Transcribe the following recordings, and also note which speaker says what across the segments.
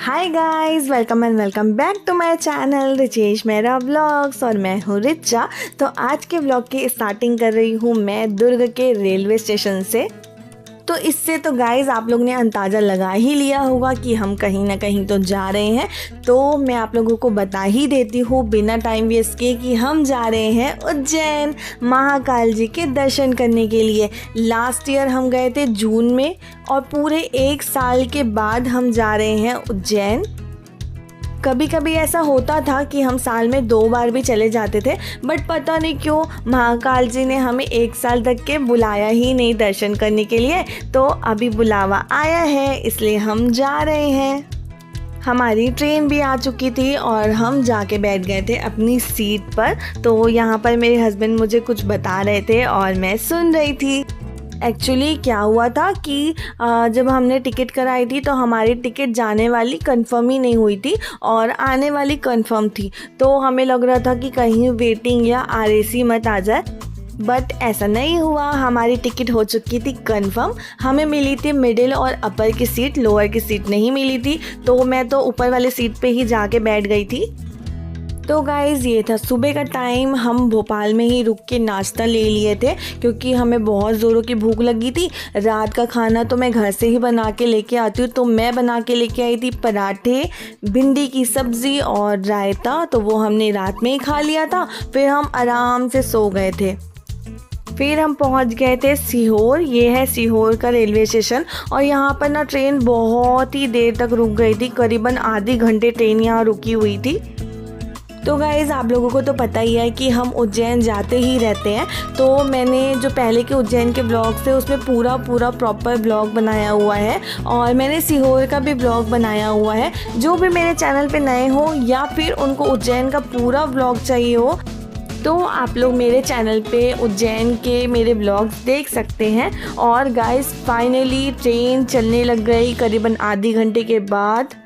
Speaker 1: Hi guys, welcome and welcome back to my channel Richesh मेरा vlogs. और मैं हूँ रिचा। तो आज के व्लॉग की स्टार्टिंग कर रही हूँ मैं दुर्ग के रेलवे स्टेशन से। तो इससे तो गाइस आप लोग ने अंदाज़ा लगा ही लिया होगा कि हम कहीं ना कहीं तो जा रहे हैं। तो मैं आप लोगों को बता ही देती हूँ बिना टाइम वेस्ट किए कि हम जा रहे हैं उज्जैन महाकाल जी के दर्शन करने के लिए। लास्ट ईयर हम गए थे जून में और पूरे 1 साल के बाद हम जा रहे हैं उज्जैन। कभी कभी ऐसा होता था कि हम साल में 2 बार भी चले जाते थे, बट पता नहीं क्यों महाकाल जी ने हमें 1 साल तक के बुलाया ही नहीं दर्शन करने के लिए। तो अभी बुलावा आया है, इसलिए हम जा रहे हैं। हमारी ट्रेन भी आ चुकी थी और हम जाके बैठ गए थे अपनी सीट पर। तो यहाँ पर मेरे हस्बैंड मुझे कुछ बता रहे थे और मैं सुन रही थी। एक्चुअली क्या हुआ था कि जब हमने टिकट कराई थी तो हमारी टिकट जाने वाली कंफर्म ही नहीं हुई थी और आने वाली कंफर्म थी। तो हमें लग रहा था कि कहीं वेटिंग या आरएसी मत आ जाए, बट ऐसा नहीं हुआ। हमारी टिकट हो चुकी थी कंफर्म। हमें मिली थी मिडिल और अपर की सीट, लोअर की सीट नहीं मिली थी। तो मैं तो ऊपर वाली सीट पे ही जाके बैठ गई थी। तो गाइज़ ये था सुबह का टाइम। हम भोपाल में ही रुक के नाश्ता ले लिए थे क्योंकि हमें बहुत ज़ोरों की भूख लगी थी। रात का खाना तो मैं घर से ही बना के लेके आती हूँ, तो मैं बना के लेके आई थी पराठे, भिंडी की सब्ज़ी और रायता। तो वो हमने रात में ही खा लिया था। फिर हम आराम से सो गए थे। फिर हम पहुंच गए थे सीहोर। ये है सीहोर का रेलवे स्टेशन और यहाँ पर ना ट्रेन बहुत ही देर तक रुक गई थी, करीबन आधे घंटे ट्रेन यहाँ रुकी हुई थी। तो गाइज़ आप लोगों को तो पता ही है कि हम उज्जैन जाते ही रहते हैं। तो मैंने जो पहले के उज्जैन के ब्लॉग थे उसमें पूरा प्रॉपर ब्लॉग बनाया हुआ है और मैंने सीहोर का भी ब्लॉग बनाया हुआ है। जो भी मेरे चैनल पे नए हो या फिर उनको उज्जैन का पूरा ब्लॉग चाहिए हो तो आप लोग मेरे चैनल पे उज्जैन के मेरे ब्लॉग्स देख सकते हैं। और गाइस फाइनली ट्रेन चलने लग गई करीबन आधे घंटे के बाद।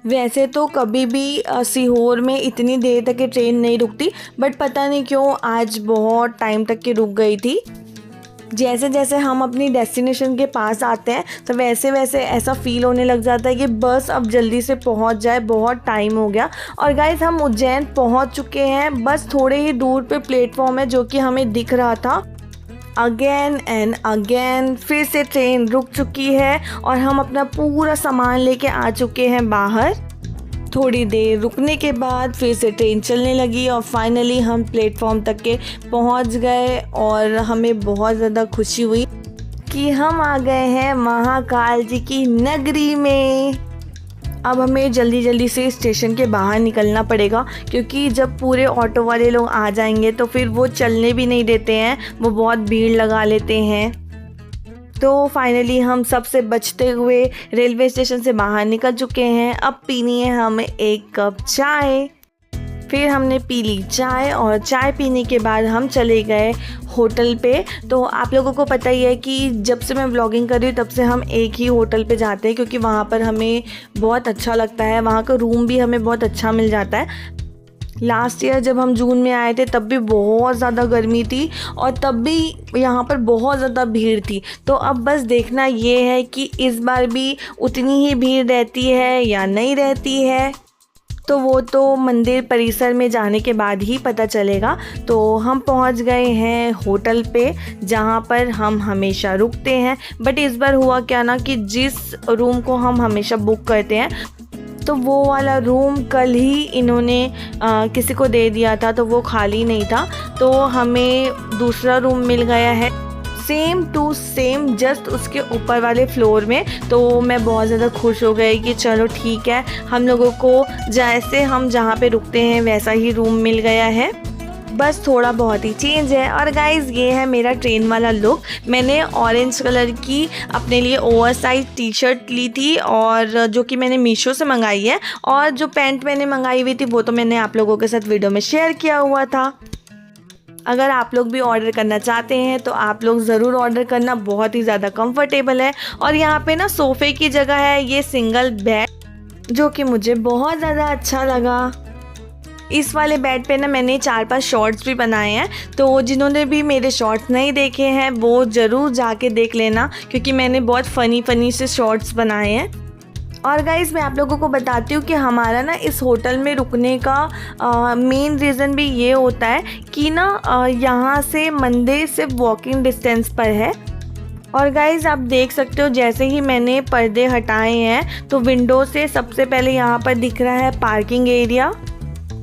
Speaker 1: वैसे तो कभी भी सीहोर में इतनी देर तक की ट्रेन नहीं रुकती, बट पता नहीं क्यों आज बहुत टाइम तक की रुक गई थी। जैसे जैसे हम अपनी डेस्टिनेशन के पास आते हैं तो वैसे वैसे ऐसा फील होने लग जाता है कि बस अब जल्दी से पहुंच जाए, बहुत टाइम हो गया। और गाइस हम उज्जैन पहुंच चुके हैं। बस थोड़े ही दूर पे प्लेटफॉर्म है जो कि हमें दिख रहा था। अगेन एंड अगेन फिर से ट्रेन रुक चुकी है और हम अपना पूरा सामान लेके आ चुके हैं बाहर। थोड़ी देर रुकने के बाद फिर से ट्रेन चलने लगी और फाइनली हम प्लेटफॉर्म तक के पहुंच गए और हमें बहुत ज़्यादा खुशी हुई कि हम आ गए हैं महाकाल जी की नगरी में। अब हमें जल्दी जल्दी से स्टेशन के बाहर निकलना पड़ेगा क्योंकि जब पूरे ऑटो वाले लोग आ जाएंगे तो फिर वो चलने भी नहीं देते हैं, वो बहुत भीड़ लगा लेते हैं। तो फाइनली हम सबसे बचते हुए रेलवे स्टेशन से बाहर निकल चुके हैं। अब पीनी है हमें 1 कप चाय। फिर हमने पी ली चाय और चाय पीने के बाद हम चले गए होटल पे। तो आप लोगों को पता ही है कि जब से मैं व्लॉगिंग कर रही हूँ तब से हम एक ही होटल पे जाते हैं क्योंकि वहाँ पर हमें बहुत अच्छा लगता है। वहाँ का रूम भी हमें बहुत अच्छा मिल जाता है। लास्ट ईयर जब हम जून में आए थे तब भी बहुत ज़्यादा गर्मी थी और तब भी यहाँ पर बहुत ज़्यादा भीड़ थी। तो अब बस देखना ये है कि इस बार भी उतनी ही भीड़ रहती है या नहीं रहती है, तो वो तो मंदिर परिसर में जाने के बाद ही पता चलेगा। तो हम पहुंच गए हैं होटल पे जहां पर हम हमेशा रुकते हैं। बट इस बार हुआ क्या ना कि जिस रूम को हम हमेशा बुक करते हैं तो वो वाला रूम कल ही इन्होंने किसी को दे दिया था, तो वो खाली नहीं था। तो हमें दूसरा रूम मिल गया है सेम टू सेम जस्ट उसके ऊपर वाले फ्लोर में। तो मैं बहुत ज़्यादा खुश हो गई कि चलो ठीक है, हम लोगों को जैसे हम जहाँ पे रुकते हैं वैसा ही रूम मिल गया है, बस थोड़ा बहुत ही चेंज है। और गाइज़ ये है मेरा ट्रेन वाला लुक। मैंने ऑरेंज कलर की अपने लिए ओवरसाइज टी शर्ट ली थी और जो कि मैंने मीशो से मंगाई है, और जो पैंट मैंने मंगाई हुई थी वो तो मैंने आप लोगों के साथ वीडियो में शेयर किया हुआ था। अगर आप लोग भी ऑर्डर करना चाहते हैं तो आप लोग ज़रूर ऑर्डर करना, बहुत ही ज़्यादा कंफर्टेबल है। और यहाँ पे ना सोफ़े की जगह है ये सिंगल बेड जो कि मुझे बहुत ज़्यादा अच्छा लगा। इस वाले बेड पे ना मैंने 4-5 शॉर्ट्स भी बनाए हैं, तो जिन्होंने भी मेरे शॉर्ट्स नहीं देखे हैं वो ज़रूर जाके देख लेना क्योंकि मैंने बहुत फ़नी से शॉर्ट्स बनाए हैं। और गाइज़ मैं आप लोगों को बताती हूँ कि हमारा ना इस होटल में रुकने का मेन रीज़न भी ये होता है कि ना यहाँ से मंदिर सिर्फ वॉकिंग डिस्टेंस पर है। और गाइज़ आप देख सकते हो जैसे ही मैंने पर्दे हटाए हैं तो विंडो से सबसे पहले यहाँ पर दिख रहा है पार्किंग एरिया।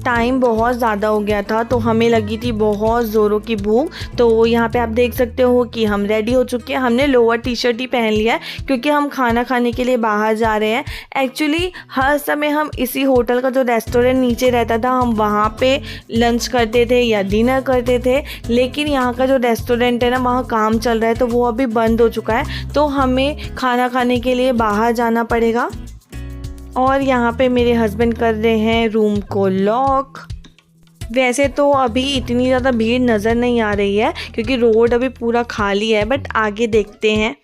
Speaker 1: टाइम बहुत ज़्यादा हो गया था तो हमें लगी थी बहुत ज़ोरों की भूख। तो यहाँ पे आप देख सकते हो कि हम रेडी हो चुके हैं। हमने लोअर टी शर्ट ही पहन लिया है क्योंकि हम खाना खाने के लिए बाहर जा रहे हैं। एक्चुअली हर समय हम इसी होटल का जो रेस्टोरेंट नीचे रहता था हम वहाँ पे लंच करते थे या डिनर करते थे, लेकिन यहाँ का जो रेस्टोरेंट है ना वहाँ काम चल रहा है तो वो अभी बंद हो चुका है, तो हमें खाना खाने के लिए बाहर जाना पड़ेगा। और यहाँ पे मेरे हस्बैंड कर रहे हैं रूम को लॉक। वैसे तो अभी इतनी ज़्यादा भीड़ नज़र नहीं आ रही है क्योंकि रोड अभी पूरा खाली है, बट आगे देखते हैं।